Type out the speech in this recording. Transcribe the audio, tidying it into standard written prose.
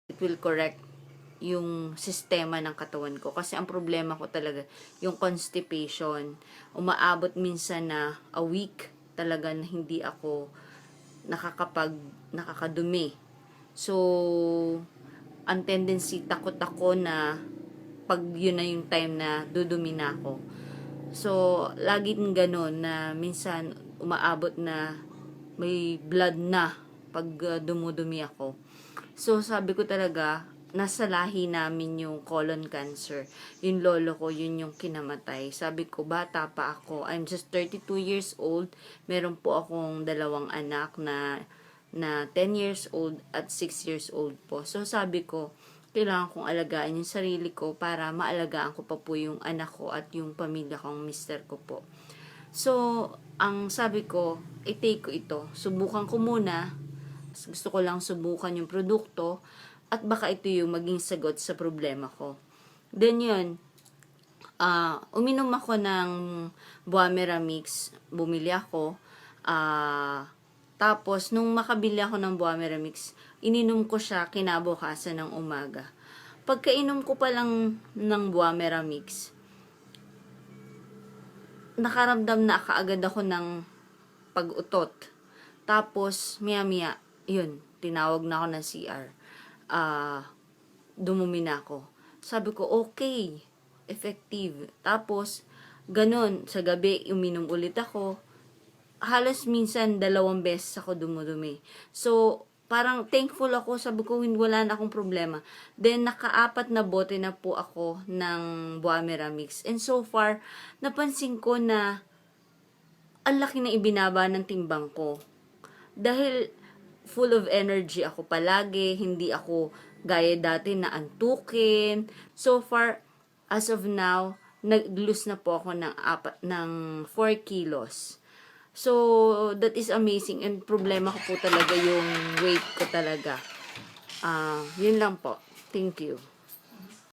it will correct yung sistema ng katawan ko. Kasi ang problema ko talaga, yung constipation. Umaabot minsan na a week talaga na hindi ako nakakadumi. So, ang tendency, takot ako na pag yun na yung time na dudumi na ako. So, laging ganun na minsan umaabot na may blood na pag dumudumi ako. So, sabi ko talaga, nasa lahi namin yung colon cancer. Yung lolo ko, yun yung kinamatay. Sabi ko, bata pa ako. I'm just 32 years old. Meron po akong dalawang anak na 10 years old at 6 years old po. So, sabi ko, kailangan kong alagaan yung sarili ko para maalagaan ko pa po yung anak ko at yung pamilya kong mister ko po. So, ang sabi ko, i-take ko ito. Subukan ko muna. Gusto ko lang subukan yung produkto at baka ito yung maging sagot sa problema ko. Then yun, uminom ako ng Buamera Mix. Bumili ako. Tapos, nung makabili ako ng Buamera Mix, ininom ko siya kinabukasan ng umaga. Pagkainom ko pa lang ng Buamera Mix, nakaramdam na kaagad ako ng pag-utot. Tapos, maya-maya, yun, tinawag na ako ng CR. Dumumi na ako. Sabi ko, okay, effective. Tapos, ganun, sa gabi, uminom ulit ako. Halos minsan, 2 beses ako dumudumi. So, parang thankful ako, sabi ko, wala na akong problema. Then, naka-4 na bote na po ako ng Buamera Mix. And so far, napansin ko na ang laki na ibinaba ng timbang ko. Dahil full of energy ako palagi, hindi ako gaya dati na antukin. So far, as of now, nag-lose na po ako ng 4 kilos. So, that is amazing. And problema ko po talaga yung weight ko talaga. Yun lang po. Thank you.